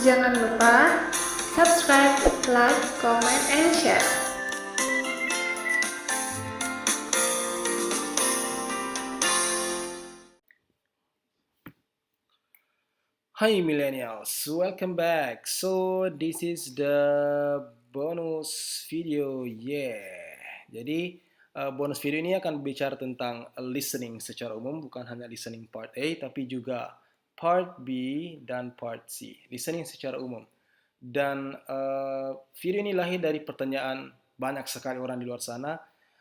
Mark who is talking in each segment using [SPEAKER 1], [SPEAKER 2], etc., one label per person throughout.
[SPEAKER 1] Jangan lupa subscribe, like, comment, and share.
[SPEAKER 2] Hi millennials, welcome back. So this is the bonus video, Jadi bonus video ini akan berbicara tentang listening secara umum, bukan hanya listening part A, tapi juga part B dan part C. Listening secara umum. Dan video ini lahir dari pertanyaan banyak sekali orang di luar sana.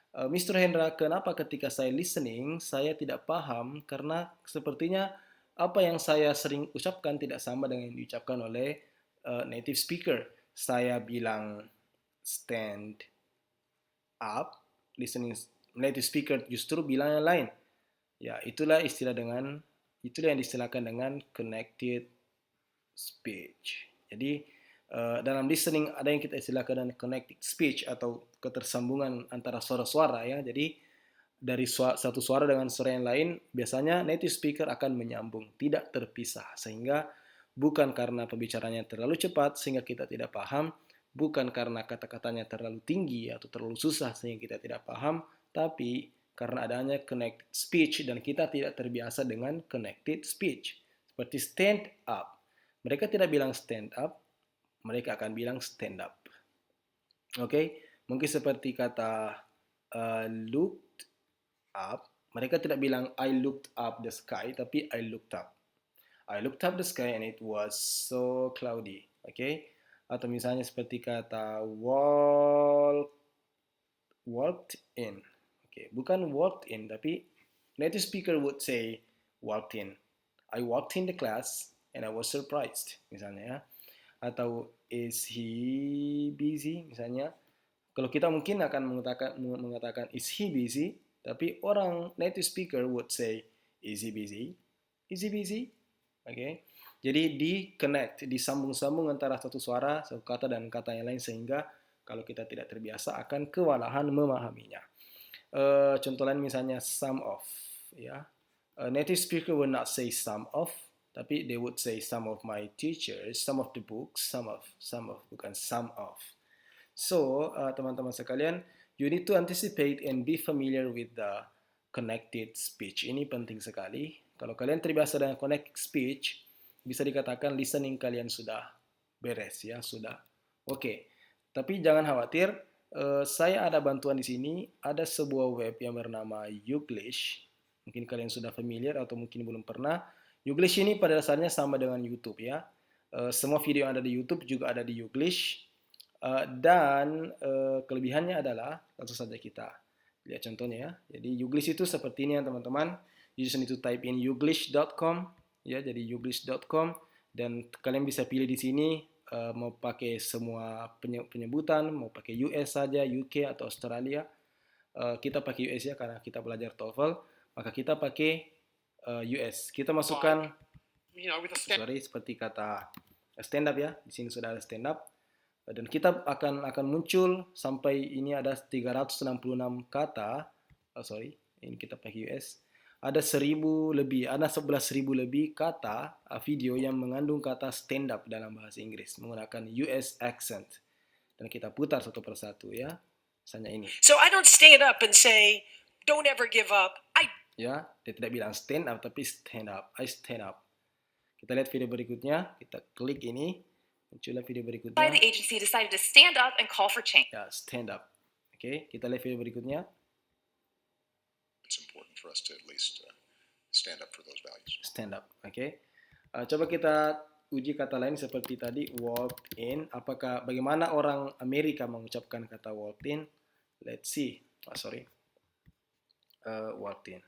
[SPEAKER 2] Mr. Hendra, kenapa ketika saya listening saya tidak paham karena sepertinya apa yang saya sering ucapkan tidak sama dengan yang diucapkan oleh native speaker. Saya bilang stand up, listening native speaker justru bilang yang lain. Ya, itulah yang diistilahkan dengan connected speech. Jadi dalam listening ada yang kita istilahkan dengan connected speech atau ketersambungan antara suara-suara ya. Jadi dari satu suara dengan suara yang lain, biasanya native speaker akan menyambung, tidak terpisah. Sehingga bukan karena pembicaranya terlalu cepat sehingga kita tidak paham, bukan karena kata-katanya terlalu tinggi atau terlalu susah sehingga kita tidak paham, tapi karena adanya connected speech dan kita tidak terbiasa dengan connected speech. Seperti stand up. Mereka tidak bilang stand up, mereka akan bilang stand up. Oke, mungkin seperti kata look up, mereka tidak bilang I looked up the sky, tapi I looked up. I looked up the sky and it was so cloudy. Okay? Atau misalnya seperti kata walked in. Okay, bukan walked in, tapi native speaker would say walked in. I walked in the class and I was surprised, misalnya ya. Atau is he busy, misalnya. Kalau kita mungkin akan mengatakan is he busy, tapi orang native speaker would say is he busy? Is he busy? Okay. Jadi di-connect, disambung-sambung antara satu suara, satu kata dan kata yang lain sehingga kalau kita tidak terbiasa akan kewalahan memahaminya. Contoh lain misalnya some of, ya. Native speaker will not say some of, tapi they would say some of my teachers, some of the books, some of, bukan some of. So, teman-teman sekalian, you need to anticipate and be familiar with the connected speech. Ini penting sekali. Kalau kalian terbiasa dengan connected speech, bisa dikatakan listening kalian sudah beres ya, sudah. Oke. Tapi jangan khawatir, saya ada bantuan di sini. Ada sebuah web yang bernama Youglish. Mungkin kalian sudah familiar atau mungkin belum pernah. Youglish ini pada dasarnya sama dengan YouTube ya. Semua video yang ada di YouTube juga ada di Youglish. Dan kelebihannya adalah langsung saja kita lihat contohnya ya. Jadi Youglish itu seperti ini ya teman-teman. You just need to type in youglish.com ya, jadi youglish.com dan kalian bisa pilih di sini mau pakai semua penyebutan, mau pakai US saja, UK atau Australia. Kita pakai US ya karena kita belajar TOEFL, maka kita pakai US. Kita masukkan seperti kata stand up ya. Di sini sudah ada stand up. Dan kita akan muncul sampai ini ada 366 kata. Ini kita pakai US. Ada 1.000 lebih, ada 11.000 lebih kata video yang mengandung kata stand up dalam bahasa Inggris menggunakan US accent. Dan kita putar satu persatu ya. Misalnya ini.
[SPEAKER 3] So I don't stand up and say, don't ever give up.
[SPEAKER 2] Ya, dia tidak bilang stand up tapi stand up. I stand up. Kita lihat video berikutnya. Kita klik ini. Muncullah video berikutnya.
[SPEAKER 3] The agency decided to stand up and call for change.
[SPEAKER 2] Ya, stand up. Oke, kita lihat video berikutnya.
[SPEAKER 4] It's important for us to at least stand up for those values.
[SPEAKER 2] Stand up, oke. Coba kita uji kata lain seperti tadi, walked in. Bagaimana orang Amerika mengucapkan kata walked in? Let's see. Walked in.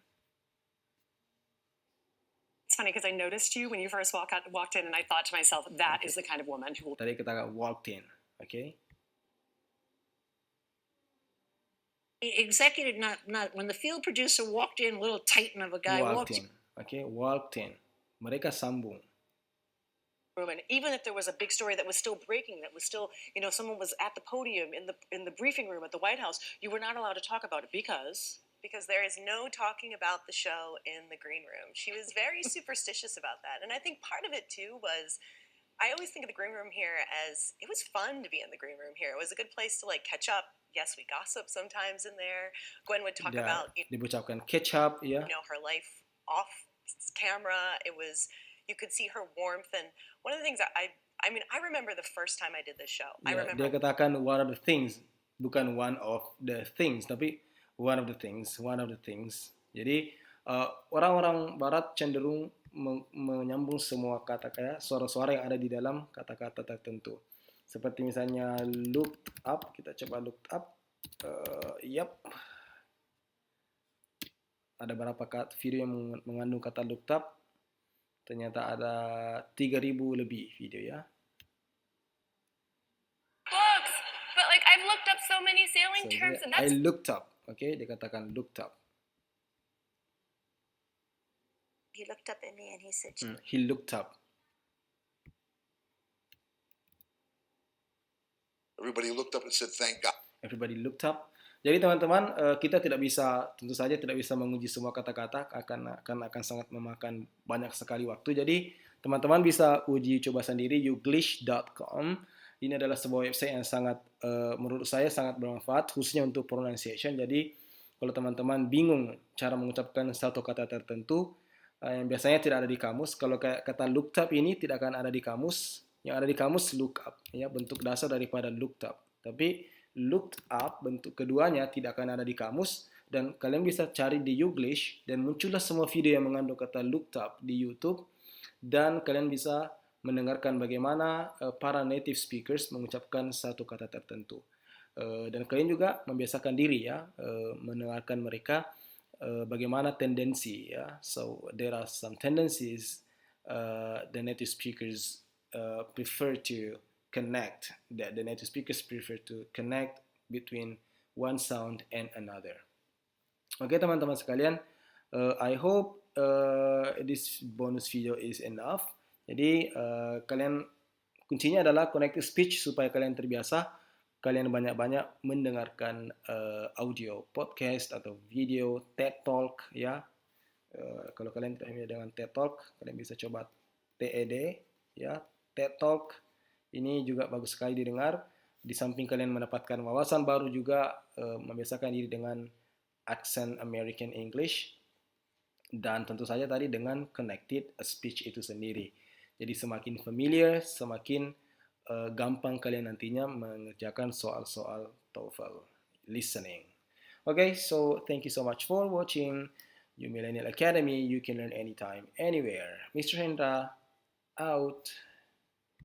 [SPEAKER 3] It's funny because I noticed you when you first walked in, and I thought to myself, that is the kind of woman who will.
[SPEAKER 2] Tadi kita walked in, okay?
[SPEAKER 5] Executive, not when the field producer walked in, little titan of a guy
[SPEAKER 2] walked in, okay? Walked in. Mereka sambung.
[SPEAKER 3] And even if there was a big story that was still breaking, that was still, someone was at the podium in the briefing room at the White House, you were not allowed to talk about it because there is no talking about the show in the green room. She was very superstitious about that. And I think part of it, too, was I always think of the green room here as it was fun to be in the green room here. It was a good place to like catch up. Yes, we gossip sometimes in there. Gwen would talk
[SPEAKER 2] Dia
[SPEAKER 3] about
[SPEAKER 2] diucapkan catch-up, ya.
[SPEAKER 3] her life off camera. It was, you could see her warmth, and one of the things I mean, I remember the first time I did this show. I
[SPEAKER 2] Ya, dia
[SPEAKER 3] remember
[SPEAKER 2] katakan one of the things, bukan one of the things, tapi one of the things. Jadi orang-orang Barat cenderung menyambung semua kata-kata, suara-suara yang ada di dalam kata-kata tertentu. Seperti misalnya looked up, kita coba looked up. Yep. Ada berapa video yang mengandung kata looked up? Ternyata ada 3.000 lebih video, ya.
[SPEAKER 1] Books, but like I've looked up so many sailing
[SPEAKER 2] So,
[SPEAKER 1] terms, and
[SPEAKER 2] I
[SPEAKER 1] that's
[SPEAKER 2] looked up. Okay, dia katakan looked up.
[SPEAKER 5] He looked up at me and he said,
[SPEAKER 2] He looked up.
[SPEAKER 4] Everybody looked up and said, "Thank God."
[SPEAKER 2] Everybody looked up. Jadi teman-teman, kita tidak bisa, tentu saja tidak bisa menguji semua kata-kata, akan sangat memakan banyak sekali waktu. Jadi teman-teman bisa uji coba sendiri youglish.com. Ini adalah sebuah website yang sangat, menurut saya sangat bermanfaat, khususnya untuk pronunciation. Jadi kalau teman-teman bingung cara mengucapkan satu kata tertentu, yang biasanya tidak ada di kamus, kalau kayak kata looked up ini tidak akan ada di kamus. Yang ada di kamus look up, ya, bentuk dasar daripada looked up. Tapi looked up bentuk keduanya tidak akan ada di kamus, dan kalian bisa cari di Youglish dan muncullah semua video yang mengandung kata looked up di YouTube, dan kalian bisa mendengarkan bagaimana para native speakers mengucapkan satu kata tertentu. Dan kalian juga membiasakan diri, ya, mendengarkan mereka bagaimana tendensi, ya. So there are some tendencies the native speakers prefer to connect, that the native speakers prefer to connect between one sound and another. Oke, teman-teman sekalian, I hope this bonus video is enough. Jadi kalian, kuncinya adalah connected speech supaya kalian terbiasa. Kalian banyak-banyak mendengarkan audio podcast atau video TED Talk, ya. Kalau kalian tidak familiar dengan TED Talk, kalian bisa coba TED, ya, TED Talk. Ini juga bagus sekali didengar. Di samping kalian mendapatkan wawasan baru, juga membiasakan diri dengan accent American English, dan tentu saja tadi dengan connected speech itu sendiri. Jadi semakin familiar, semakin gampang kalian nantinya mengerjakan soal-soal TOEFL listening. Okay, so thank you so much for watching You Millennial Academy. You can learn anytime, anywhere. Mr. Hendra, out.